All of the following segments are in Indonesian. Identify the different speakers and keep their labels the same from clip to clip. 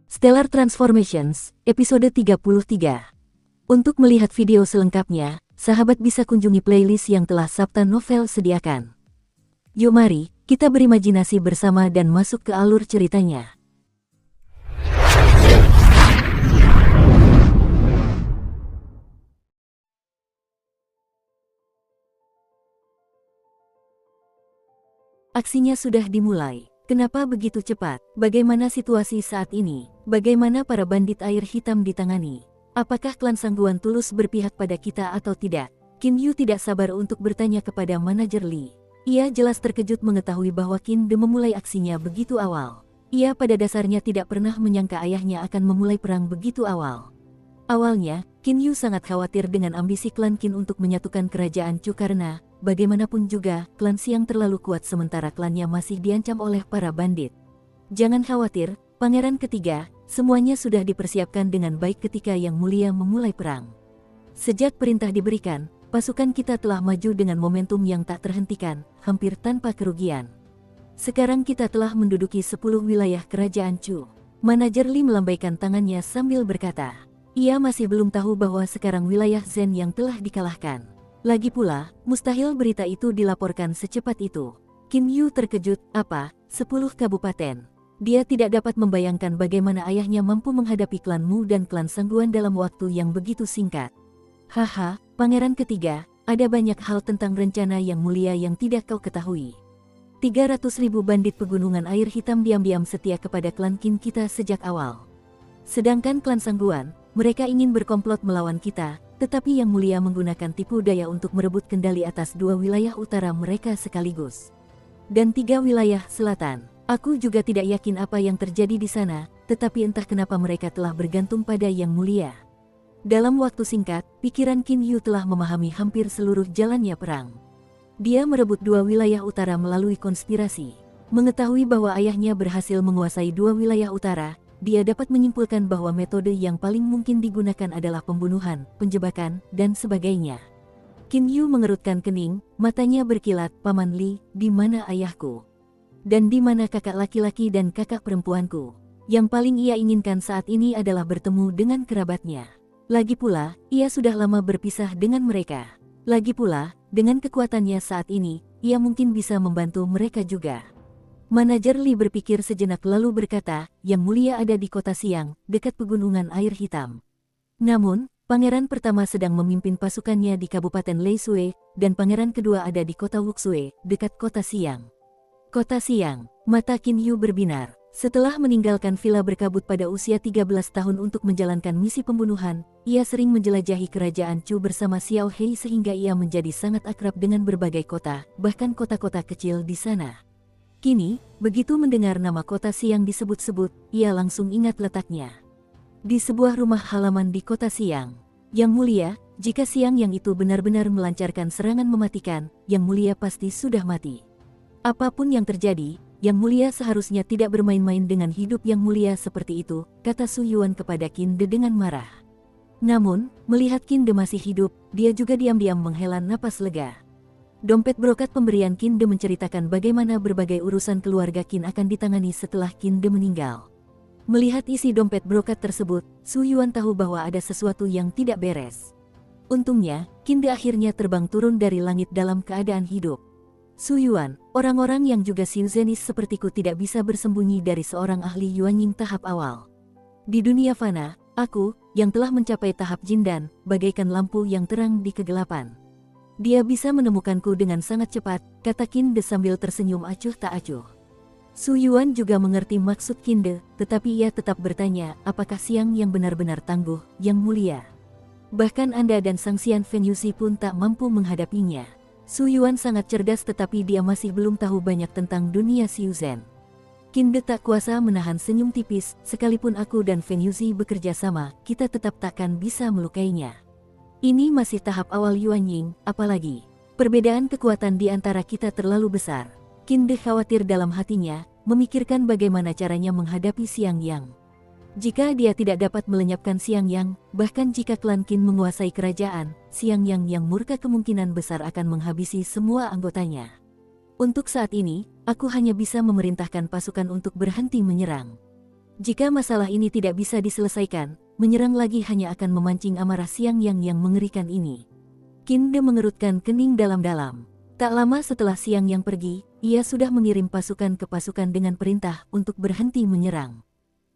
Speaker 1: Stellar Transformations, episode 33. Untuk melihat video selengkapnya, sahabat bisa kunjungi playlist yang telah Sabta Novel sediakan. Yuk mari, kita berimajinasi bersama dan masuk ke alur ceritanya. Aksinya sudah dimulai. Kenapa begitu cepat? Bagaimana situasi saat ini? Bagaimana para bandit air hitam ditangani? Apakah klan Sangguan tulus berpihak pada kita atau tidak? Qin Yu tidak sabar untuk bertanya kepada manajer Li. Ia jelas terkejut mengetahui bahwa Qin De memulai aksinya begitu awal. Ia pada dasarnya tidak pernah menyangka ayahnya akan memulai perang begitu awal. Awalnya, Qin Yu sangat khawatir dengan ambisi klan Qin untuk menyatukan kerajaan Chu karena, bagaimanapun juga, klan Xiang terlalu kuat sementara klannya masih diancam oleh para bandit. Jangan khawatir, Pangeran Ketiga, semuanya sudah dipersiapkan dengan baik ketika Yang Mulia memulai perang. Sejak perintah diberikan, pasukan kita telah maju dengan momentum yang tak terhentikan, hampir tanpa kerugian. Sekarang kita telah menduduki 10 wilayah kerajaan Chu. Manajer Li melambaikan tangannya sambil berkata, ia masih belum tahu bahwa sekarang wilayah Zhen yang telah dikalahkan. Lagi pula, mustahil berita itu dilaporkan secepat itu. Qin Yu terkejut, apa, 10 kabupaten? Dia tidak dapat membayangkan bagaimana ayahnya mampu menghadapi klan Mu dan klan Sangguan dalam waktu yang begitu singkat. Haha, Pangeran Ketiga, ada banyak hal tentang rencana Yang Mulia yang tidak kau ketahui. 300.000 bandit pegunungan air hitam diam-diam setia kepada klan Qin kita sejak awal. Sedangkan klan Sangguan, mereka ingin berkomplot melawan kita, tetapi Yang Mulia menggunakan tipu daya untuk merebut kendali atas 2 wilayah utara mereka sekaligus. Dan 3 wilayah selatan. Aku juga tidak yakin apa yang terjadi di sana, tetapi entah kenapa mereka telah bergantung pada Yang Mulia. Dalam waktu singkat, pikiran Qin Yu telah memahami hampir seluruh jalannya perang. Dia merebut 2 wilayah utara melalui konspirasi. Mengetahui bahwa ayahnya berhasil menguasai 2 wilayah utara, dia dapat menyimpulkan bahwa metode yang paling mungkin digunakan adalah pembunuhan, penjebakan, dan sebagainya. Qin Yu mengerutkan kening, matanya berkilat, Paman Li, di mana ayahku? Dan di mana kakak laki-laki dan kakak perempuanku? Yang paling ia inginkan saat ini adalah bertemu dengan kerabatnya. Lagi pula, ia sudah lama berpisah dengan mereka. Lagi pula, dengan kekuatannya saat ini, ia mungkin bisa membantu mereka juga. Manajer Li berpikir sejenak lalu berkata, Yang Mulia ada di kota Xiang, dekat pegunungan air hitam. Namun, pangeran pertama sedang memimpin pasukannya di Kabupaten Leisue, dan pangeran kedua ada di kota Wuxue, dekat kota Xiang. Kota Xiang, mata Qin Yu berbinar. Setelah meninggalkan villa berkabut pada usia 13 tahun untuk menjalankan misi pembunuhan, ia sering menjelajahi kerajaan Chu bersama Xiao Hei sehingga ia menjadi sangat akrab dengan berbagai kota, bahkan kota-kota kecil di sana. Kini, begitu mendengar nama kota Xiang disebut-sebut, ia langsung ingat letaknya. Di sebuah rumah halaman di kota Xiang. Yang Mulia, jika Xiang yang itu benar-benar melancarkan serangan mematikan, Yang Mulia pasti sudah mati. Apapun yang terjadi, Yang Mulia seharusnya tidak bermain-main dengan hidup Yang Mulia seperti itu, kata Su Yuan kepada Qin De dengan marah. Namun, melihat Qin De masih hidup, dia juga diam-diam menghela napas lega. Dompet brokat pemberian Qin De menceritakan bagaimana berbagai urusan keluarga Qin akan ditangani setelah Qin De meninggal. Melihat isi dompet brokat tersebut, Su Yuan tahu bahwa ada sesuatu yang tidak beres. Untungnya, Qin De akhirnya terbang turun dari langit dalam keadaan hidup. Su Yuan, orang-orang yang juga Xiuzenis sepertiku tidak bisa bersembunyi dari seorang ahli Yuanying tahap awal. Di dunia fana, aku, yang telah mencapai tahap Jindan, bagaikan lampu yang terang di kegelapan. Dia bisa menemukanku dengan sangat cepat, kata Qin De sambil tersenyum acuh tak acuh. Su Yuan juga mengerti maksud Qin De, tetapi ia tetap bertanya, apakah Xiang yang benar-benar tangguh, Yang Mulia? Bahkan Anda dan Sang Xian Fen Yuxi pun tak mampu menghadapinya. Su Yuan sangat cerdas tetapi dia masih belum tahu banyak tentang dunia Xiuzhen. Qin De tak kuasa menahan senyum tipis, sekalipun aku dan Fen Yuxi bekerja sama, kita tetap takkan bisa melukainya. Ini masih tahap awal Yuanying, apalagi perbedaan kekuatan di antara kita terlalu besar. Qin De khawatir dalam hatinya, memikirkan bagaimana caranya menghadapi Xiang Yang. Jika dia tidak dapat melenyapkan Xiang Yang, bahkan jika klan Qin menguasai kerajaan, Xiang Yang yang murka kemungkinan besar akan menghabisi semua anggotanya. Untuk saat ini, aku hanya bisa memerintahkan pasukan untuk berhenti menyerang. Jika masalah ini tidak bisa diselesaikan, menyerang lagi hanya akan memancing amarah Xiang yang mengerikan ini. Qin De mengerutkan kening dalam-dalam. Tak lama setelah Xiang yang pergi, ia sudah mengirim pasukan ke pasukan dengan perintah untuk berhenti menyerang.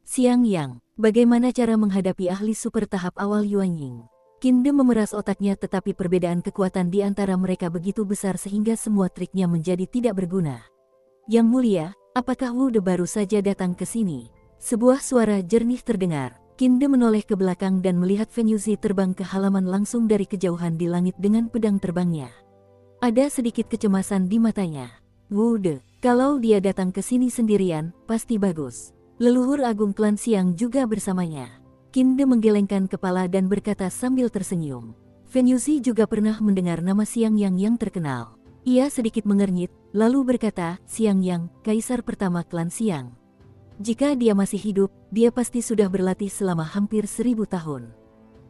Speaker 1: Xiang Yang, bagaimana cara menghadapi ahli super tahap awal Yuan Ying? Qin De memeras otaknya, tetapi perbedaan kekuatan di antara mereka begitu besar sehingga semua triknya menjadi tidak berguna. Yang mulia, apakah Wu De baru saja datang ke sini? Sebuah suara jernih terdengar. Qin De menoleh ke belakang dan melihat Fen Yuzi terbang ke halaman langsung dari kejauhan di langit dengan pedang terbangnya. Ada sedikit kecemasan di matanya. Wu De, kalau dia datang ke sini sendirian, pasti bagus. Leluhur Agung Klan Xiang juga bersamanya. Qin De menggelengkan kepala dan berkata sambil tersenyum. Fen Yuzi juga pernah mendengar nama Xiang yang terkenal. Ia sedikit mengernyit, lalu berkata, Xiang Yang, kaisar pertama Klan Xiang. Jika dia masih hidup, dia pasti sudah berlatih selama hampir 1000 tahun.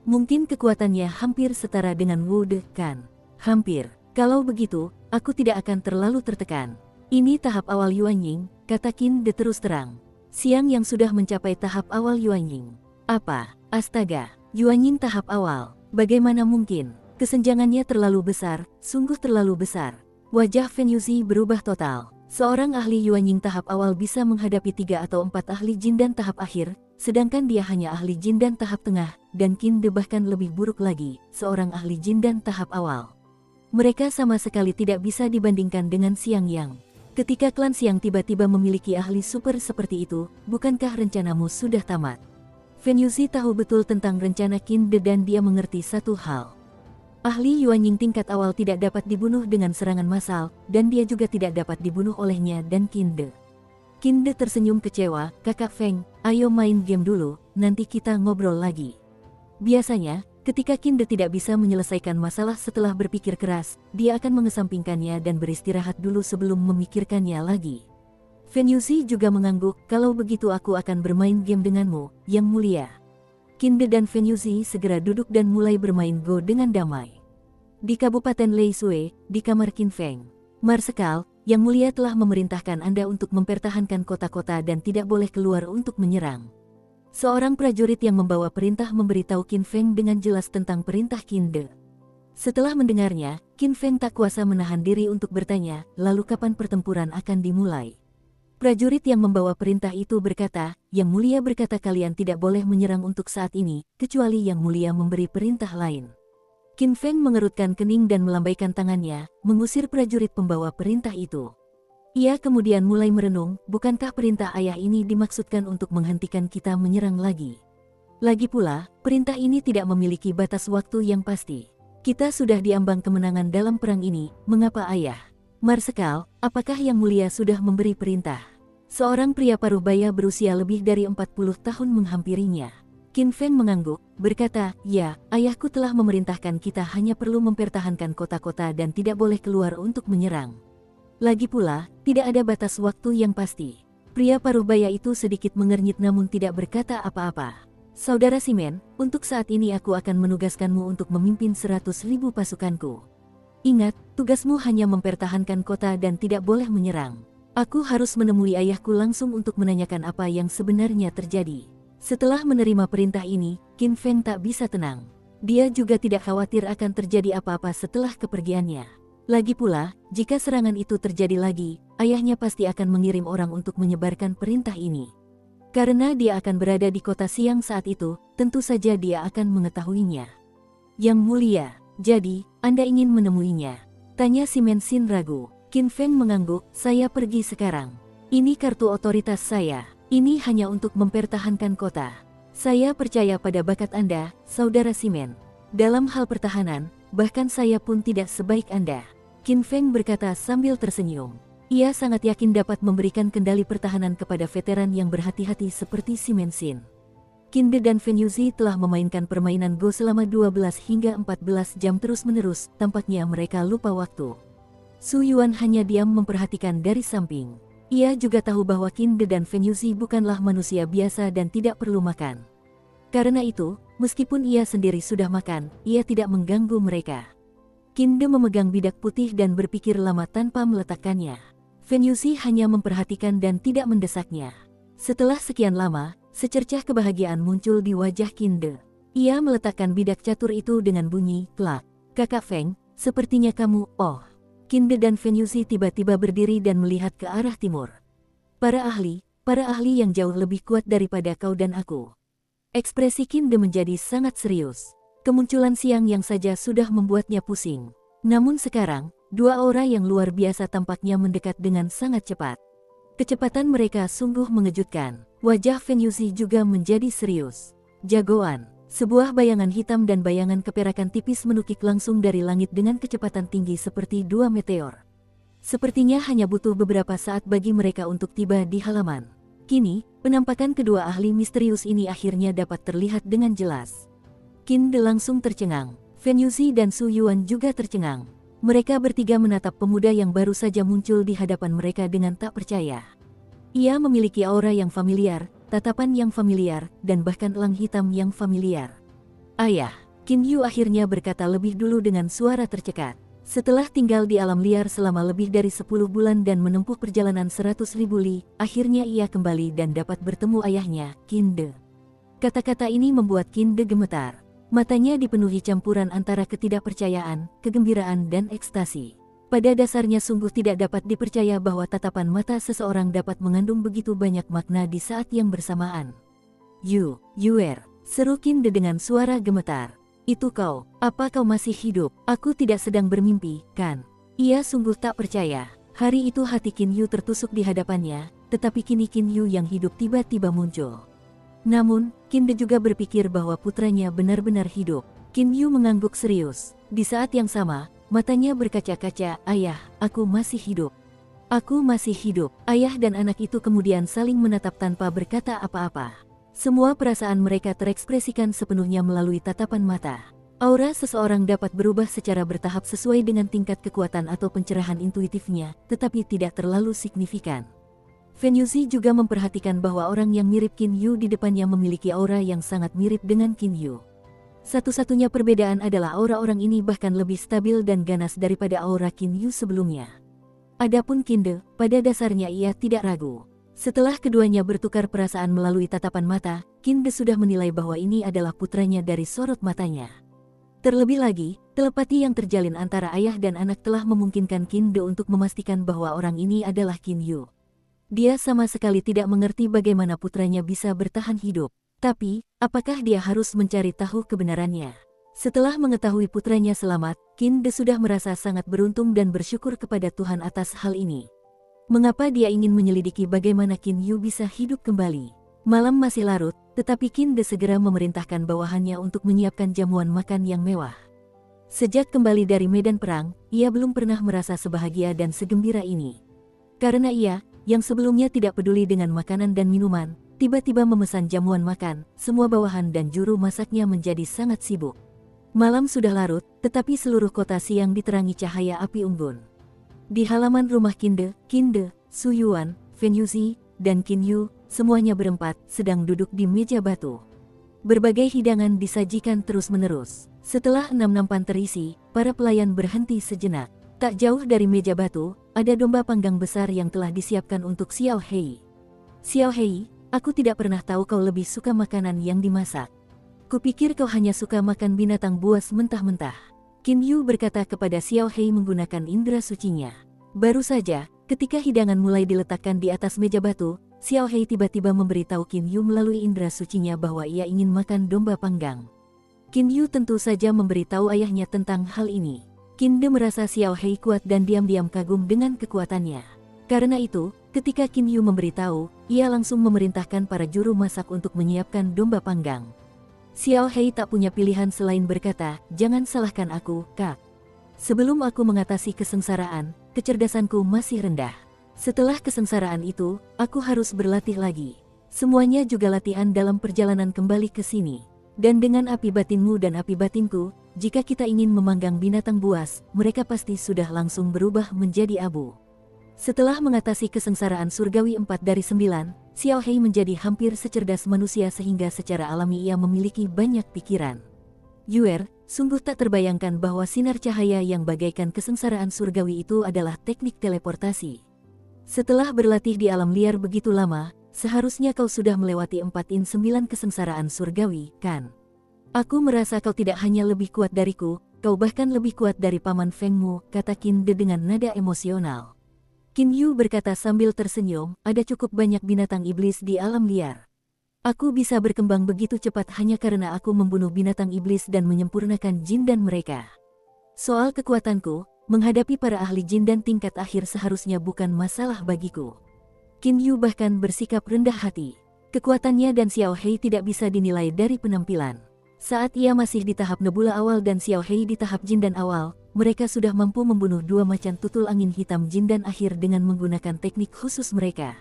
Speaker 1: Mungkin kekuatannya hampir setara dengan Wu De, kan? Hampir. Kalau begitu, aku tidak akan terlalu tertekan. Ini tahap awal Yuan Ying, kata Qin De terus terang. Xiang yang sudah mencapai tahap awal Yuan Ying. Apa? Astaga, Yuan Ying tahap awal. Bagaimana mungkin? Kesenjangannya terlalu besar, sungguh terlalu besar. Wajah Fen Yuzi berubah total. Seorang ahli Yuan Ying tahap awal bisa menghadapi 3 atau 4 ahli jin dan tahap akhir, sedangkan dia hanya ahli jin dan tahap tengah, dan Qin De bahkan lebih buruk lagi, seorang ahli jin dan tahap awal. Mereka sama sekali tidak bisa dibandingkan dengan Xiang Yang. Ketika klan Xiang tiba-tiba memiliki ahli super seperti itu, bukankah rencanamu sudah tamat? Fen Yuzi tahu betul tentang rencana Qin De dan dia mengerti satu hal. Ahli Yuan Ying tingkat awal tidak dapat dibunuh dengan serangan massal, dan dia juga tidak dapat dibunuh olehnya dan Qin De. Qin De tersenyum kecewa, Kakak Feng, ayo main game dulu, nanti kita ngobrol lagi. Biasanya, ketika Qin De tidak bisa menyelesaikan masalah setelah berpikir keras, dia akan mengesampingkannya dan beristirahat dulu sebelum memikirkannya lagi. Fen Yuzi juga mengangguk, kalau begitu aku akan bermain game denganmu, Yang Mulia. Qin De dan Fen Yuzi segera duduk dan mulai bermain Go dengan damai. Di Kabupaten Lei Sui, di kamar Qin Feng. Marsekal, Yang Mulia telah memerintahkan Anda untuk mempertahankan kota-kota dan tidak boleh keluar untuk menyerang. Seorang prajurit yang membawa perintah memberitahu Qin Feng dengan jelas tentang perintah Qin De. Setelah mendengarnya, Qin Feng tak kuasa menahan diri untuk bertanya, lalu kapan pertempuran akan dimulai? Prajurit yang membawa perintah itu berkata, Yang Mulia berkata kalian tidak boleh menyerang untuk saat ini, kecuali Yang Mulia memberi perintah lain. Qin Feng mengerutkan kening dan melambaikan tangannya, mengusir prajurit pembawa perintah itu. Ia kemudian mulai merenung, bukankah perintah ayah ini dimaksudkan untuk menghentikan kita menyerang lagi? Lagi pula, perintah ini tidak memiliki batas waktu yang pasti. Kita sudah diambang kemenangan dalam perang ini, mengapa ayah? Marsekal, apakah Yang Mulia sudah memberi perintah? Seorang pria paruh baya berusia lebih dari 40 tahun menghampirinya. Qin Feng mengangguk, berkata, ya, ayahku telah memerintahkan kita hanya perlu mempertahankan kota-kota dan tidak boleh keluar untuk menyerang. Lagi pula, tidak ada batas waktu yang pasti. Pria paruh baya itu sedikit mengernyit namun tidak berkata apa-apa. Saudara Simen, untuk saat ini aku akan menugaskanmu untuk memimpin 100.000 pasukanku. Ingat, tugasmu hanya mempertahankan kota dan tidak boleh menyerang. Aku harus menemui ayahku langsung untuk menanyakan apa yang sebenarnya terjadi. Setelah menerima perintah ini, Qin Feng tak bisa tenang. Dia juga tidak khawatir akan terjadi apa-apa setelah kepergiannya. Lagi pula, jika serangan itu terjadi lagi, ayahnya pasti akan mengirim orang untuk menyebarkan perintah ini. Karena dia akan berada di kota Xiang saat itu, tentu saja dia akan mengetahuinya. Yang Mulia, jadi, Anda ingin menemuinya? Tanya Si Mensin ragu. Qin Feng mengangguk, saya pergi sekarang. Ini kartu otoritas saya. Ini hanya untuk mempertahankan kota. Saya percaya pada bakat Anda, Saudara Simen. Dalam hal pertahanan, bahkan saya pun tidak sebaik Anda. Qin Feng berkata sambil tersenyum. Ia sangat yakin dapat memberikan kendali pertahanan kepada veteran yang berhati-hati seperti Si Mensin. Qin De dan Fen Yuzi telah memainkan permainan Go selama 12 hingga 14 jam terus-menerus, tampaknya mereka lupa waktu. Su Yuan hanya diam memperhatikan dari samping. Ia juga tahu bahwa Qin De dan Fen Yuzi bukanlah manusia biasa dan tidak perlu makan. Karena itu, meskipun ia sendiri sudah makan, ia tidak mengganggu mereka. Qin De memegang bidak putih dan berpikir lama tanpa meletakkannya. Fen Yuzi hanya memperhatikan dan tidak mendesaknya. Setelah sekian lama, secercah kebahagiaan muncul di wajah Qin De. Ia meletakkan bidak catur itu dengan bunyi, klak. Kakak Feng, sepertinya kamu, oh. Qin De dan Fen Yuzi tiba-tiba berdiri dan melihat ke arah timur. Para ahli yang jauh lebih kuat daripada kau dan aku. Ekspresi Qin De menjadi sangat serius. Kemunculan siang yang saja sudah membuatnya pusing. Namun sekarang, dua aura yang luar biasa tampaknya mendekat dengan sangat cepat. Kecepatan mereka sungguh mengejutkan. Wajah Fen Yuzi juga menjadi serius. Jagoan, sebuah bayangan hitam dan bayangan keperakan tipis menukik langsung dari langit dengan kecepatan tinggi seperti dua meteor. Sepertinya hanya butuh beberapa saat bagi mereka untuk tiba di halaman. Kini, penampakan kedua ahli misterius ini akhirnya dapat terlihat dengan jelas. Qin De langsung tercengang. Fen Yuzi dan Su Yuan juga tercengang. Mereka bertiga menatap pemuda yang baru saja muncul di hadapan mereka dengan tak percaya. Ia memiliki aura yang familiar, tatapan yang familiar, dan bahkan elang hitam yang familiar. Ayah, Qin Yu akhirnya berkata lebih dulu dengan suara tercekat. Setelah tinggal di alam liar selama lebih dari 10 bulan dan menempuh perjalanan 100.000 li, akhirnya ia kembali dan dapat bertemu ayahnya, Qin De. Kata-kata ini membuat Qin De gemetar. Matanya dipenuhi campuran antara ketidakpercayaan, kegembiraan dan ekstasi. Pada dasarnya sungguh tidak dapat dipercaya bahwa tatapan mata seseorang dapat mengandung begitu banyak makna di saat yang bersamaan. Yuer, seru Qin De dengan suara gemetar. Itu kau, apa kau masih hidup? Aku tidak sedang bermimpi, kan? Ia sungguh tak percaya. Hari itu hati Qin Yu tertusuk di hadapannya, tetapi kini Qin Yu yang hidup tiba-tiba muncul. Namun, Qin De juga berpikir bahwa putranya benar-benar hidup. Qin Yu mengangguk serius. Di saat yang sama, matanya berkaca-kaca, ayah, aku masih hidup. Aku masih hidup. Ayah dan anak itu kemudian saling menatap tanpa berkata apa-apa. Semua perasaan mereka terekspresikan sepenuhnya melalui tatapan mata. Aura seseorang dapat berubah secara bertahap sesuai dengan tingkat kekuatan atau pencerahan intuitifnya, tetapi tidak terlalu signifikan. Fen Yuzi juga memperhatikan bahwa orang yang mirip Qin Yu di depannya memiliki aura yang sangat mirip dengan Qin Yu. Satu-satunya perbedaan adalah aura orang ini bahkan lebih stabil dan ganas daripada aura Qin Yu sebelumnya. Adapun Qin De, pada dasarnya ia tidak ragu. Setelah keduanya bertukar perasaan melalui tatapan mata, Qin De sudah menilai bahwa ini adalah putranya dari sorot matanya. Terlebih lagi, telepati yang terjalin antara ayah dan anak telah memungkinkan Qin De untuk memastikan bahwa orang ini adalah Qin Yu. Dia sama sekali tidak mengerti bagaimana putranya bisa bertahan hidup. Tapi, apakah dia harus mencari tahu kebenarannya? Setelah mengetahui putranya selamat, Qin De sudah merasa sangat beruntung dan bersyukur kepada Tuhan atas hal ini. Mengapa dia ingin menyelidiki bagaimana Qin Yu bisa hidup kembali? Malam masih larut, tetapi Qin De segera memerintahkan bawahannya untuk menyiapkan jamuan makan yang mewah. Sejak kembali dari medan perang, ia belum pernah merasa sebahagia dan segembira ini. Karena ia, yang sebelumnya tidak peduli dengan makanan dan minuman, tiba-tiba memesan jamuan makan, semua bawahan dan juru masaknya menjadi sangat sibuk. Malam sudah larut, tetapi seluruh kota siang diterangi cahaya api unggun. Di halaman rumah Qin De, Su Yuan, Fen Yuzi, dan Qin Yu, semuanya berempat, sedang duduk di meja batu. Berbagai hidangan disajikan terus-menerus. Setelah 6 nampan terisi, para pelayan berhenti sejenak. Tak jauh dari meja batu, ada domba panggang besar yang telah disiapkan untuk Xiao Hei. Xiao Hei, aku tidak pernah tahu kau lebih suka makanan yang dimasak. Kupikir kau hanya suka makan binatang buas mentah-mentah. Qin Yu berkata kepada Xiao Hei menggunakan indera sucinya. Baru saja, ketika hidangan mulai diletakkan di atas meja batu, Xiao Hei tiba-tiba memberitahu Qin Yu melalui indera sucinya bahwa ia ingin makan domba panggang. Qin Yu tentu saja memberitahu ayahnya tentang hal ini. Qin De merasa Xiao Hei kuat dan diam-diam kagum dengan kekuatannya. Karena itu, ketika Qin Yu memberitahu, ia langsung memerintahkan para juru masak untuk menyiapkan domba panggang. Xiao Hei tak punya pilihan selain berkata, jangan salahkan aku, Kak. Sebelum aku mengatasi kesengsaraan, kecerdasanku masih rendah. Setelah kesengsaraan itu, aku harus berlatih lagi. Semuanya juga latihan dalam perjalanan kembali ke sini. Dan dengan api batinmu dan api batinku, jika kita ingin memanggang binatang buas, mereka pasti sudah langsung berubah menjadi abu. Setelah mengatasi kesengsaraan surgawi 4 dari 9, Xiao Hei menjadi hampir secerdas manusia sehingga secara alami ia memiliki banyak pikiran. Yuer, sungguh tak terbayangkan bahwa sinar cahaya yang bagaikan kesengsaraan surgawi itu adalah teknik teleportasi. Setelah berlatih di alam liar begitu lama, seharusnya kau sudah melewati 4-9 kesengsaraan surgawi, kan? Aku merasa kau tidak hanya lebih kuat dariku, kau bahkan lebih kuat dari paman Fengmu, kata Qin De dengan nada emosional. Qin Yu berkata sambil tersenyum, ada cukup banyak binatang iblis di alam liar. Aku bisa berkembang begitu cepat hanya karena aku membunuh binatang iblis dan menyempurnakan jin dan mereka. Soal kekuatanku, menghadapi para ahli jin dan tingkat akhir seharusnya bukan masalah bagiku. Qin Yu bahkan bersikap rendah hati. Kekuatannya dan Xiao Hei tidak bisa dinilai dari penampilan. Saat ia masih di tahap nebula awal dan Xiao Hei di tahap jin dan awal, mereka sudah mampu membunuh dua macan tutul angin hitam jin dan akhir dengan menggunakan teknik khusus mereka.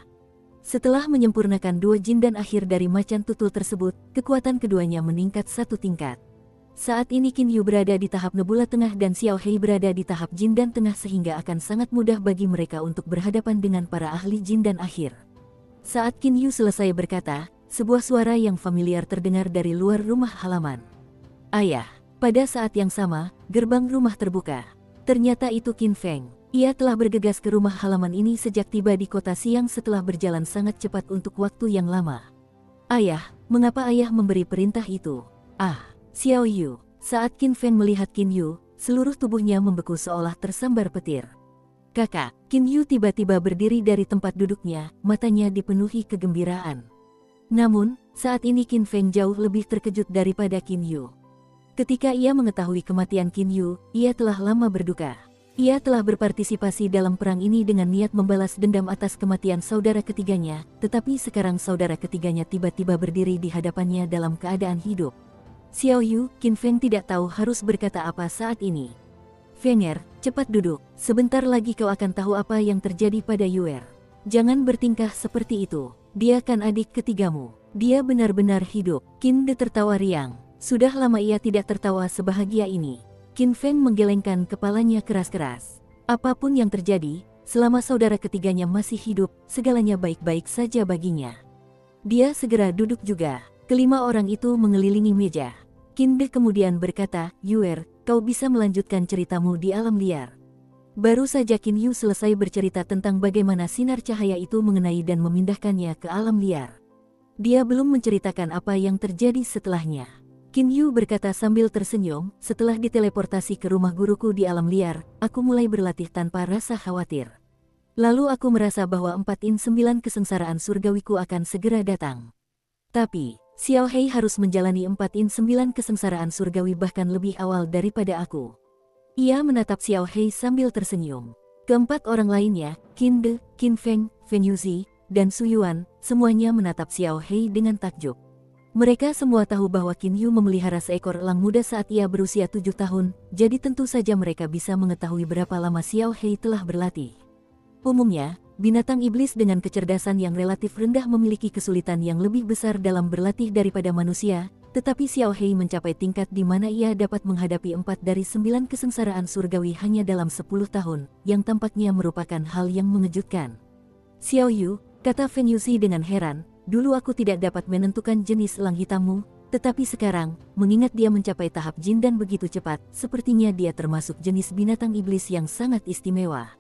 Speaker 1: Setelah menyempurnakan dua jin dan akhir dari macan tutul tersebut, kekuatan keduanya meningkat satu tingkat. Saat ini Qin Yu berada di tahap nebula tengah dan Xiao Hei berada di tahap jin dan tengah sehingga akan sangat mudah bagi mereka untuk berhadapan dengan para ahli jin dan akhir. Saat Qin Yu selesai berkata, sebuah suara yang familiar terdengar dari luar rumah halaman. Ayah, pada saat yang sama, gerbang rumah terbuka. Ternyata itu Qin Feng. Ia telah bergegas ke rumah halaman ini sejak tiba di kota siang setelah berjalan sangat cepat untuk waktu yang lama. Ayah, mengapa ayah memberi perintah itu? Ah, Xiao Yu. Saat Qin Feng melihat Qin Yu, seluruh tubuhnya membeku seolah tersambar petir. Kakak, Qin Yu tiba-tiba berdiri dari tempat duduknya, matanya dipenuhi kegembiraan. Namun, saat ini Qin Feng jauh lebih terkejut daripada Qin Yu. Ketika ia mengetahui kematian Qin Yu, ia telah lama berduka. Ia telah berpartisipasi dalam perang ini dengan niat membalas dendam atas kematian saudara ketiganya, tetapi sekarang saudara ketiganya tiba-tiba berdiri di hadapannya dalam keadaan hidup. Xiao Yu, Qin Feng tidak tahu harus berkata apa saat ini. Fenger, cepat duduk, sebentar lagi kau akan tahu apa yang terjadi pada Yuer. Jangan bertingkah seperti itu, dia kan adik ketigamu. Dia benar-benar hidup. Qin De tertawa riang, sudah lama ia tidak tertawa sebahagia ini. Qin Feng menggelengkan kepalanya keras-keras. Apapun yang terjadi, selama saudara ketiganya masih hidup, segalanya baik-baik saja baginya. Dia segera duduk juga. Kelima orang itu mengelilingi meja. Qin De kemudian berkata, Yuer, kau bisa melanjutkan ceritamu di alam liar. Baru saja Qin Yu selesai bercerita tentang bagaimana sinar cahaya itu mengenai dan memindahkannya ke alam liar. Dia belum menceritakan apa yang terjadi setelahnya. Qin Yu berkata sambil tersenyum, setelah diteleportasi ke rumah guruku di alam liar, aku mulai berlatih tanpa rasa khawatir. Lalu aku merasa bahwa 4-9 kesengsaraan surgawiku akan segera datang. Tapi, Xiao Hei harus menjalani 4-9 kesengsaraan surgawi bahkan lebih awal daripada aku. Ia menatap Xiao Hei sambil tersenyum. Keempat orang lainnya, Qin De, Qin Feng, Fen Yuzi, dan Su Yuan, semuanya menatap Xiao Hei dengan takjub. Mereka semua tahu bahwa Qin Yu memelihara seekor elang muda saat ia berusia 7 tahun, jadi tentu saja mereka bisa mengetahui berapa lama Xiao Hei telah berlatih. Umumnya, binatang iblis dengan kecerdasan yang relatif rendah memiliki kesulitan yang lebih besar dalam berlatih daripada manusia, tetapi Xiao Hei mencapai tingkat di mana ia dapat menghadapi 4 dari 9 kesengsaraan surgawi hanya dalam 10 tahun, yang tampaknya merupakan hal yang mengejutkan. Xiao Yu, kata Fen Yuzi dengan heran, dulu aku tidak dapat menentukan jenis elang hitammu, tetapi sekarang, mengingat dia mencapai tahap jin dan begitu cepat, sepertinya dia termasuk jenis binatang iblis yang sangat istimewa.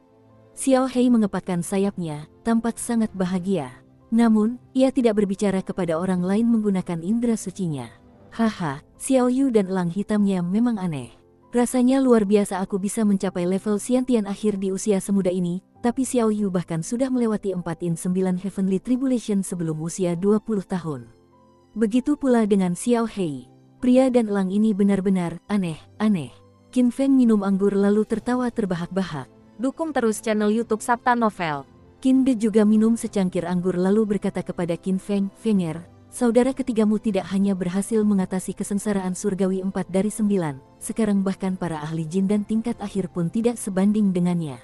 Speaker 1: Xiao Hei mengepakkan sayapnya, tampak sangat bahagia. Namun, ia tidak berbicara kepada orang lain menggunakan indera sucinya. Haha, Xiao Yu dan elang hitamnya memang aneh. Rasanya luar biasa aku bisa mencapai level Xiantian akhir di usia semuda ini, tapi Xiao Yu bahkan sudah melewati 4-9 Heavenly Tribulation sebelum usia 20 tahun. Begitu pula dengan Xiao Hei. Pria dan elang ini benar-benar aneh. Qin Feng minum anggur lalu tertawa terbahak-bahak.
Speaker 2: Dukung terus channel YouTube Sabta Novel.
Speaker 1: Qin De juga minum secangkir anggur lalu berkata kepada Qin Feng, Fenger, saudara ketigamu tidak hanya berhasil mengatasi kesengsaraan surgawi 4 dari 9, sekarang bahkan para ahli jin dan tingkat akhir pun tidak sebanding dengannya.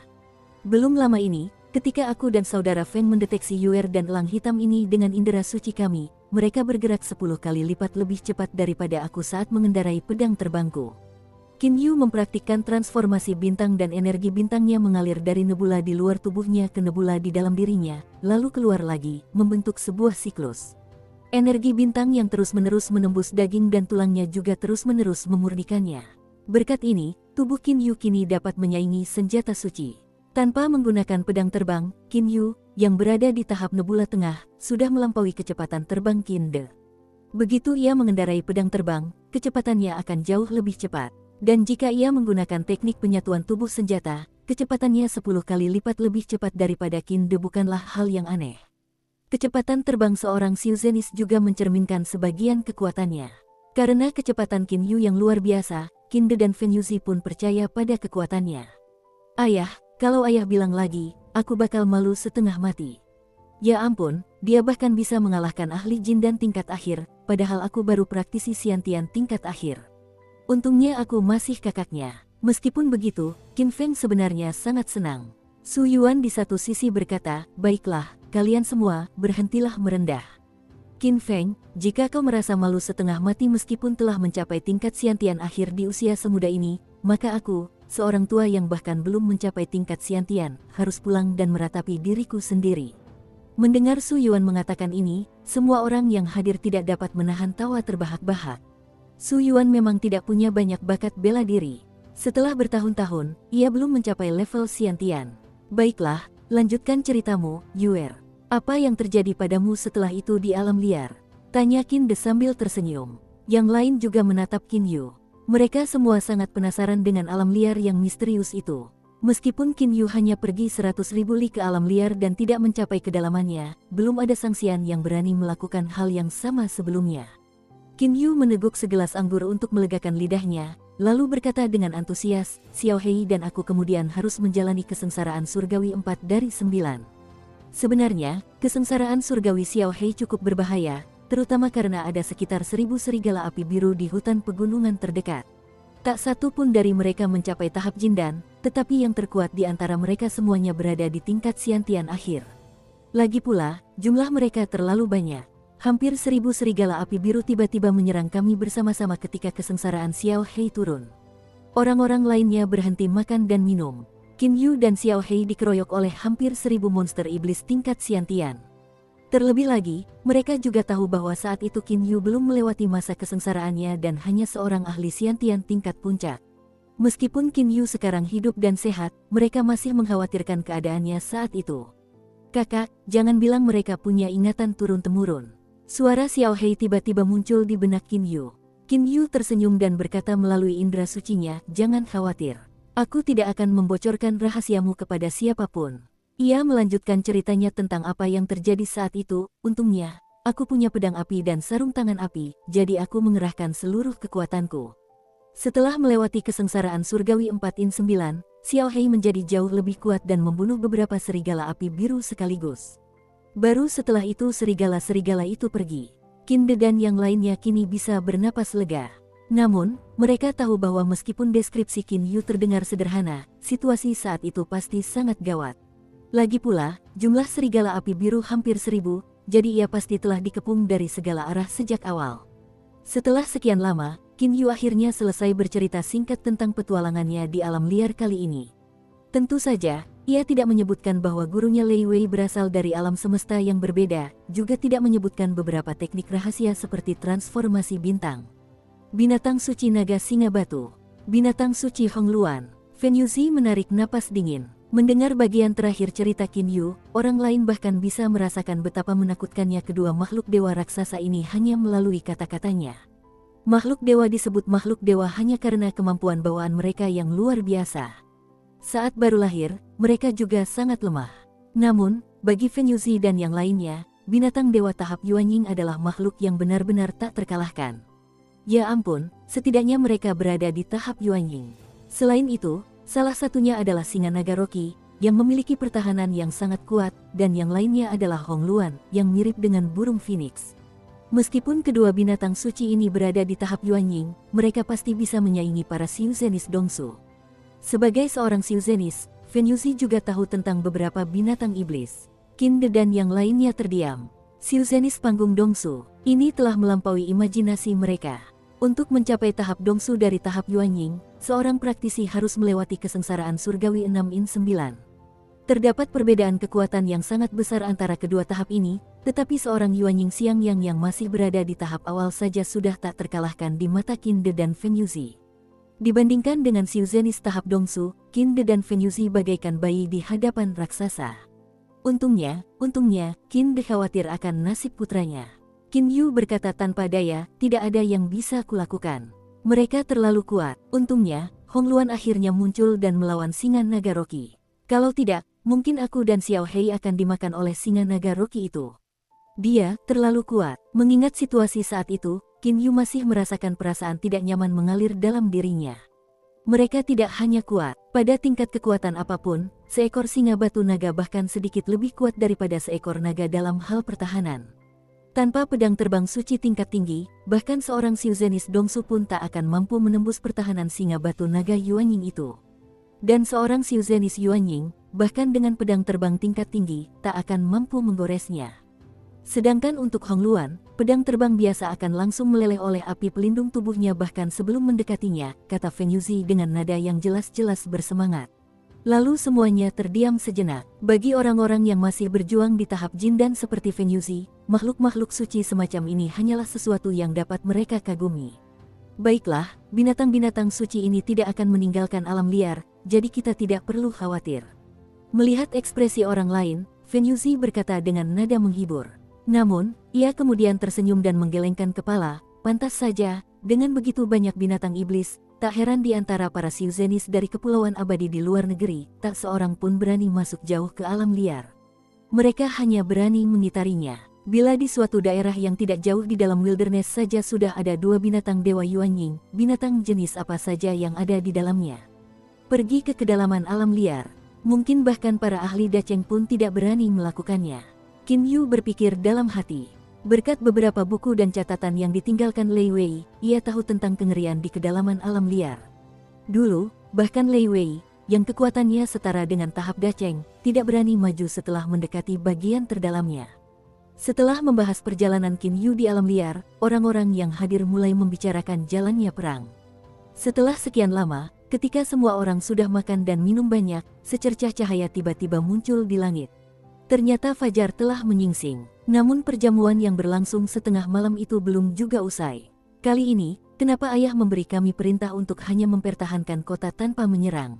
Speaker 1: Belum lama ini, ketika aku dan saudara Feng mendeteksi Yuer dan elang hitam ini dengan indera suci kami, mereka bergerak 10 kali lipat lebih cepat daripada aku saat mengendarai pedang terbangku. Qin Yu mempraktikkan transformasi bintang dan energi bintangnya mengalir dari nebula di luar tubuhnya ke nebula di dalam dirinya, lalu keluar lagi, membentuk sebuah siklus. Energi bintang yang terus-menerus menembus daging dan tulangnya juga terus-menerus memurnikannya. Berkat ini, tubuh Qin Yu kini dapat menyaingi senjata suci. Tanpa menggunakan pedang terbang, Qin Yu, yang berada di tahap nebula tengah, sudah melampaui kecepatan terbang Qin De. Begitu ia mengendarai pedang terbang, kecepatannya akan jauh lebih cepat. Dan jika ia menggunakan teknik penyatuan tubuh senjata, kecepatannya 10 kali lipat lebih cepat daripada Qin De bukanlah hal yang aneh. Kecepatan terbang seorang Xiuzenis juga mencerminkan sebagian kekuatannya. Karena kecepatan Qin Yu yang luar biasa, Qin De dan Fen Yuzi pun percaya pada kekuatannya. Ayah, kalau ayah bilang lagi, aku bakal malu setengah mati. Ya ampun, dia bahkan bisa mengalahkan ahli jin dan tingkat akhir, padahal aku baru praktisi Xiantian tingkat akhir. Untungnya aku masih kakaknya. Meskipun begitu, Qin Feng sebenarnya sangat senang. Su Yuan di satu sisi berkata, baiklah, kalian semua, berhentilah merendah. Qin Feng, jika kau merasa malu setengah mati meskipun telah mencapai tingkat Xiantian akhir di usia semuda ini, maka aku, seorang tua yang bahkan belum mencapai tingkat Xiantian, harus pulang dan meratapi diriku sendiri. Mendengar Su Yuan mengatakan ini, semua orang yang hadir tidak dapat menahan tawa terbahak-bahak. Su Yuan memang tidak punya banyak bakat bela diri. Setelah bertahun-tahun, ia belum mencapai level Xiantian. Baiklah, lanjutkan ceritamu, Yuer. Apa yang terjadi padamu setelah itu di alam liar? Tanya Qin De sambil tersenyum. Yang lain juga menatap Qin Yu. Mereka semua sangat penasaran dengan alam liar yang misterius itu. Meskipun Qin Yu hanya pergi 100.000 li ke alam liar dan tidak mencapai kedalamannya, belum ada Sangxian yang berani melakukan hal yang sama sebelumnya. Qin Yu meneguk segelas anggur untuk melegakan lidahnya, lalu berkata dengan antusias, Xiao Hei dan aku kemudian harus menjalani kesengsaraan surgawi 4 dari 9. Sebenarnya, kesengsaraan surgawi Xiao Hei cukup berbahaya, terutama karena ada sekitar 1000 serigala api biru di hutan pegunungan terdekat. Tak satu pun dari mereka mencapai tahap jindan, tetapi yang terkuat di antara mereka semuanya berada di tingkat Xiantian akhir. Lagi pula, jumlah mereka terlalu banyak. Hampir 1000 serigala api biru tiba-tiba menyerang kami bersama-sama ketika kesengsaraan Xiao Hei turun. Orang-orang lainnya berhenti makan dan minum. Qin Yu dan Xiao Hei dikeroyok oleh hampir 1000 monster iblis tingkat Xiantian. Terlebih lagi, mereka juga tahu bahwa saat itu Qin Yu belum melewati masa kesengsaraannya dan hanya seorang ahli Xiantian tingkat puncak. Meskipun Qin Yu sekarang hidup dan sehat, mereka masih mengkhawatirkan keadaannya saat itu. Kakak, jangan bilang mereka punya ingatan turun-temurun. Suara Xiao Hei tiba-tiba muncul di benak Qin Yu. Qin Yu tersenyum dan berkata melalui indera sucinya, jangan khawatir. Aku tidak akan membocorkan rahasiamu kepada siapapun. Ia melanjutkan ceritanya tentang apa yang terjadi saat itu. Untungnya, aku punya pedang api dan sarung tangan api, jadi aku mengerahkan seluruh kekuatanku. Setelah melewati kesengsaraan surgawi 4-9, Xiao Hei menjadi jauh lebih kuat dan membunuh beberapa serigala api biru sekaligus. Baru setelah itu serigala-serigala itu pergi. Qin De dan yang lainnya kini bisa bernapas lega. Namun, mereka tahu bahwa meskipun deskripsi Qin Yu terdengar sederhana, situasi saat itu pasti sangat gawat. Lagi pula, jumlah serigala api biru hampir 1000, jadi ia pasti telah dikepung dari segala arah sejak awal. Setelah sekian lama, Qin Yu akhirnya selesai bercerita singkat tentang petualangannya di alam liar kali ini. Tentu saja, ia tidak menyebutkan bahwa gurunya Lei Wei berasal dari alam semesta yang berbeda, juga tidak menyebutkan beberapa teknik rahasia seperti transformasi bintang. Binatang suci naga singa batu. Binatang suci Hong Luan. Fen Yuzi menarik napas dingin. Mendengar bagian terakhir cerita Qin Yu, orang lain bahkan bisa merasakan betapa menakutkannya kedua makhluk dewa raksasa ini hanya melalui kata-katanya. Makhluk dewa disebut makhluk dewa hanya karena kemampuan bawaan mereka yang luar biasa. Saat baru lahir, mereka juga sangat lemah. Namun, bagi Fen Yuzi dan yang lainnya, binatang dewa tahap Yuanying adalah makhluk yang benar-benar tak terkalahkan. Ya ampun, setidaknya mereka berada di tahap Yuanying. Selain itu, salah satunya adalah singa naga Rocky, yang memiliki pertahanan yang sangat kuat, dan yang lainnya adalah Hong Luan, yang mirip dengan burung phoenix. Meskipun kedua binatang suci ini berada di tahap Yuanying, mereka pasti bisa menyaingi para Xiuzenis Dongsu. Sebagai seorang Xiuzenis, Fen Yuzi juga tahu tentang beberapa binatang iblis. Qin De dan yang lainnya terdiam. Xiuzenis panggung Dongsu, ini telah melampaui imajinasi mereka. Untuk mencapai tahap Dongsu dari tahap Yuanying, seorang praktisi harus melewati kesengsaraan surgawi 6-9. Terdapat perbedaan kekuatan yang sangat besar antara kedua tahap ini, tetapi seorang Yuanying Xiangyang yang masih berada di tahap awal saja sudah tak terkalahkan di mata Qin De dan Fen Yuzi. Dibandingkan dengan Xiuzenis tahap Dongsu, Qin De dan Fen Yuzi bagaikan bayi di hadapan raksasa. Untungnya, Qin De khawatir akan nasib putranya. Qin Yu berkata tanpa daya, tidak ada yang bisa kulakukan. Mereka terlalu kuat. Untungnya, Hong Luan akhirnya muncul dan melawan singa naga Rocky. Kalau tidak, mungkin aku dan Xiao Hei akan dimakan oleh singa naga Rocky itu. Dia terlalu kuat. Mengingat situasi saat itu, Qin Yu masih merasakan perasaan tidak nyaman mengalir dalam dirinya. Mereka tidak hanya kuat, pada tingkat kekuatan apapun, seekor singa batu naga bahkan sedikit lebih kuat daripada seekor naga dalam hal pertahanan. Tanpa pedang terbang suci tingkat tinggi, bahkan seorang Xiuzenis Dongsu pun tak akan mampu menembus pertahanan singa batu naga Yuanying itu. Dan seorang Xiuzenis Yuanying, bahkan dengan pedang terbang tingkat tinggi, tak akan mampu menggoresnya. Sedangkan untuk Hong Luan, pedang terbang biasa akan langsung meleleh oleh api pelindung tubuhnya bahkan sebelum mendekatinya, kata Feng Yuzi dengan nada yang jelas-jelas bersemangat. Lalu semuanya terdiam sejenak. Bagi orang-orang yang masih berjuang di tahap Jindan seperti Feng Yuzi, makhluk-makhluk suci semacam ini hanyalah sesuatu yang dapat mereka kagumi. Baiklah, binatang-binatang suci ini tidak akan meninggalkan alam liar, jadi kita tidak perlu khawatir. Melihat ekspresi orang lain, Feng Yuzi berkata dengan nada menghibur. Namun, ia kemudian tersenyum dan menggelengkan kepala. Pantas saja, dengan begitu banyak binatang iblis, tak heran di antara para Xiuzenis dari kepulauan abadi di luar negeri, tak seorang pun berani masuk jauh ke alam liar. Mereka hanya berani mengitarinya. Bila di suatu daerah yang tidak jauh di dalam wilderness saja sudah ada 2 binatang dewa Yuanying, binatang jenis apa saja yang ada di dalamnya. Pergi ke kedalaman alam liar, mungkin bahkan para ahli daceng pun tidak berani melakukannya. Qin Yu berpikir dalam hati. Berkat beberapa buku dan catatan yang ditinggalkan Lei Wei, ia tahu tentang kengerian di kedalaman alam liar. Dulu, bahkan Lei Wei, yang kekuatannya setara dengan tahap daceng, tidak berani maju setelah mendekati bagian terdalamnya. Setelah membahas perjalanan Qin Yu di alam liar, orang-orang yang hadir mulai membicarakan jalannya perang. Setelah sekian lama, ketika semua orang sudah makan dan minum banyak, secercah cahaya tiba-tiba muncul di langit. Ternyata fajar telah menyingsing, namun perjamuan yang berlangsung setengah malam itu belum juga usai. Kali ini, kenapa ayah memberi kami perintah untuk hanya mempertahankan kota tanpa menyerang?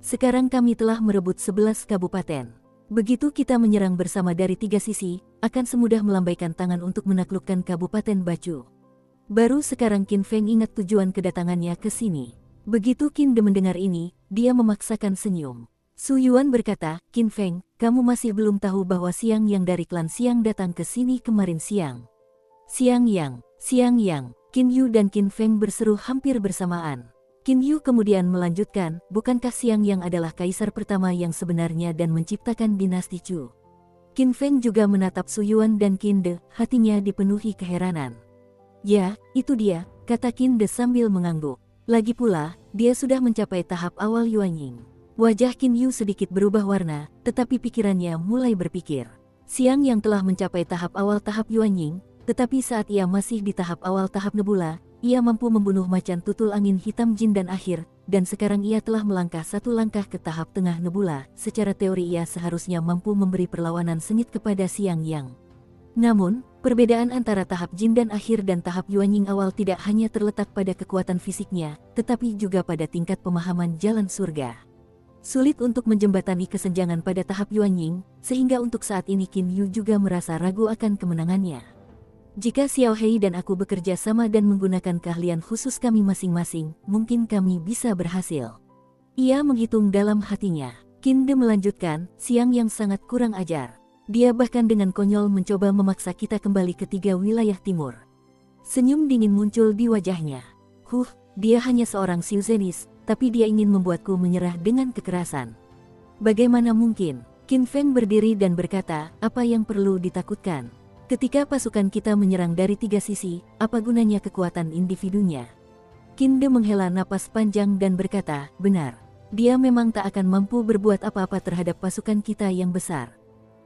Speaker 1: Sekarang kami telah merebut 11 kabupaten. Begitu kita menyerang bersama dari 3 sisi, akan semudah melambaikan tangan untuk menaklukkan Kabupaten Bacu. Baru sekarang Qin Feng ingat tujuan kedatangannya ke sini. Begitu Qin De mendengar ini, dia memaksakan senyum. Su Yuan berkata, Qin Feng, kamu masih belum tahu bahwa Xiang Yang dari klan Xiang datang ke sini kemarin siang. Xiang Yang, Qin Yu dan Qin Feng berseru hampir bersamaan. Qin Yu kemudian melanjutkan, bukankah Xiang Yang adalah kaisar pertama yang sebenarnya dan menciptakan dinasti Chu? Qin Feng juga menatap Su Yuan dan Qin De, hatinya dipenuhi keheranan. Ya, itu dia, kata Qin De sambil mengangguk. Lagi pula, dia sudah mencapai tahap awal Yuanying. Wajah Qin Yu sedikit berubah warna, tetapi pikirannya mulai berpikir. Xiang Yang telah mencapai tahap awal tahap Yuanying, tetapi saat ia masih di tahap awal tahap Nebula, ia mampu membunuh macan tutul angin hitam jin dan akhir, dan sekarang ia telah melangkah 1 langkah ke tahap tengah Nebula. Secara teori ia seharusnya mampu memberi perlawanan sengit kepada Xiang Yang. Namun, perbedaan antara tahap jin dan akhir dan tahap Yuanying awal tidak hanya terletak pada kekuatan fisiknya, tetapi juga pada tingkat pemahaman jalan surga. Sulit untuk menjembatani kesenjangan pada tahap Yuanying, sehingga untuk saat ini Qin Yu juga merasa ragu akan kemenangannya. Jika Xiao Hei dan aku bekerja sama dan menggunakan keahlian khusus kami masing-masing, mungkin kami bisa berhasil. Ia menghitung dalam hatinya. Qin De melanjutkan, Xiang Yang sangat kurang ajar. Dia bahkan dengan konyol mencoba memaksa kita kembali ke 3 wilayah timur. Senyum dingin muncul di wajahnya. Dia hanya seorang Xiuzenis, tapi dia ingin membuatku menyerah dengan kekerasan. Bagaimana mungkin? Qin Feng berdiri dan berkata, apa yang perlu ditakutkan? Ketika pasukan kita menyerang dari 3 sisi, apa gunanya kekuatan individunya? Qin De menghela napas panjang dan berkata, benar. Dia memang tak akan mampu berbuat apa-apa terhadap pasukan kita yang besar.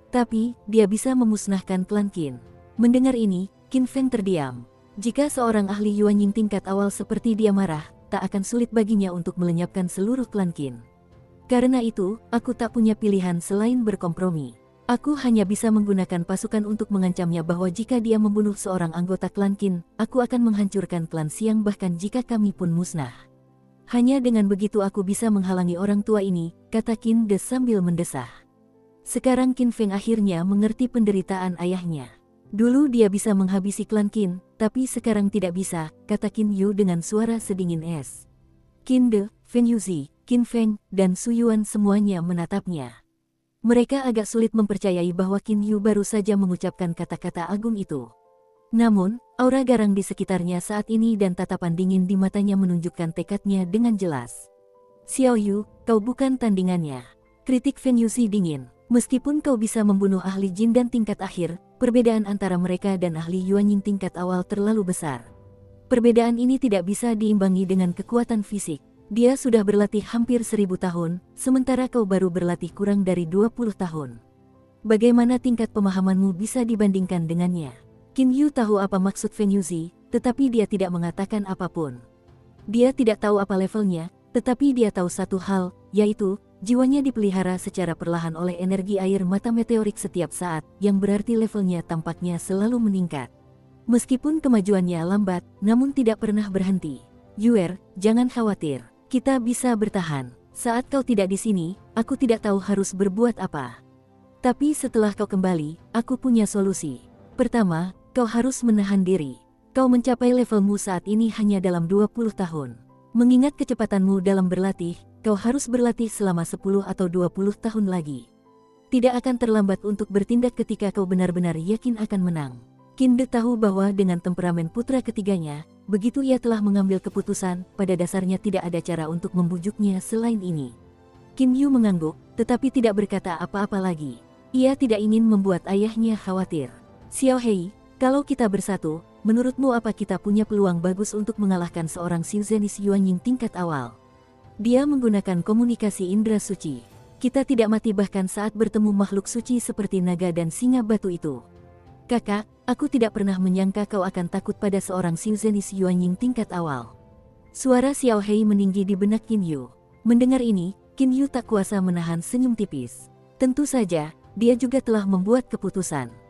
Speaker 1: Tapi, dia bisa memusnahkan klan Qin. Mendengar ini, Qin Feng terdiam. Jika seorang ahli Yuanying tingkat awal seperti dia marah, tak akan sulit baginya untuk melenyapkan seluruh klan Qin. Karena itu, aku tak punya pilihan selain berkompromi. Aku hanya bisa menggunakan pasukan untuk mengancamnya bahwa jika dia membunuh seorang anggota klan Qin, aku akan menghancurkan klan Xiang bahkan jika kami pun musnah. Hanya dengan begitu aku bisa menghalangi orang tua ini, kata Qin De sambil mendesah. Sekarang Qin Feng akhirnya mengerti penderitaan ayahnya. Dulu dia bisa menghabisi klan Qin, tapi sekarang tidak bisa, kata Qin Yu dengan suara sedingin es. Qin De, Feng Yuzi, Qin Feng, dan Su Yuan semuanya menatapnya. Mereka agak sulit mempercayai bahwa Qin Yu baru saja mengucapkan kata-kata agung itu. Namun, aura garang di sekitarnya saat ini dan tatapan dingin di matanya menunjukkan tekadnya dengan jelas. Xiao Yu, kau bukan tandingannya. Kritik Feng Yuzi dingin. Meskipun kau bisa membunuh ahli jin dan tingkat akhir, perbedaan antara mereka dan ahli Yuanying tingkat awal terlalu besar. Perbedaan ini tidak bisa diimbangi dengan kekuatan fisik. Dia sudah berlatih hampir 1000 tahun, sementara kau baru berlatih kurang dari 20 tahun. Bagaimana tingkat pemahamanmu bisa dibandingkan dengannya? Qin Yu tahu apa maksud Feng Yuzi, tetapi dia tidak mengatakan apapun. Dia tidak tahu apa levelnya, tetapi dia tahu satu hal, yaitu jiwanya dipelihara secara perlahan oleh energi air mata meteorik setiap saat, yang berarti levelnya tampaknya selalu meningkat. Meskipun kemajuannya lambat, namun tidak pernah berhenti. Yuer, jangan khawatir. Kita bisa bertahan. Saat kau tidak di sini, aku tidak tahu harus berbuat apa. Tapi setelah kau kembali, aku punya solusi. Pertama, kau harus menahan diri. Kau mencapai levelmu saat ini hanya dalam 20 tahun. Mengingat kecepatanmu dalam berlatih, kau harus berlatih selama 10 atau 20 tahun lagi. Tidak akan terlambat untuk bertindak ketika kau benar-benar yakin akan menang. Qin De tahu bahwa dengan temperamen putra ketiganya, begitu ia telah mengambil keputusan, pada dasarnya tidak ada cara untuk membujuknya selain ini. Qin Yu mengangguk, tetapi tidak berkata apa-apa lagi. Ia tidak ingin membuat ayahnya khawatir. Xiao Hei, kalau kita bersatu, menurutmu apa kita punya peluang bagus untuk mengalahkan seorang Xiuzenis Yuanying tingkat awal? Dia menggunakan komunikasi indera suci. Kita tidak mati bahkan saat bertemu makhluk suci seperti naga dan singa batu itu. Kakak, aku tidak pernah menyangka kau akan takut pada seorang Xiuzenis Yuanying tingkat awal. Suara Xiao Hei meninggi di benak Qin Yu. Mendengar ini, Qin Yu tak kuasa menahan senyum tipis. Tentu saja, dia juga telah membuat keputusan.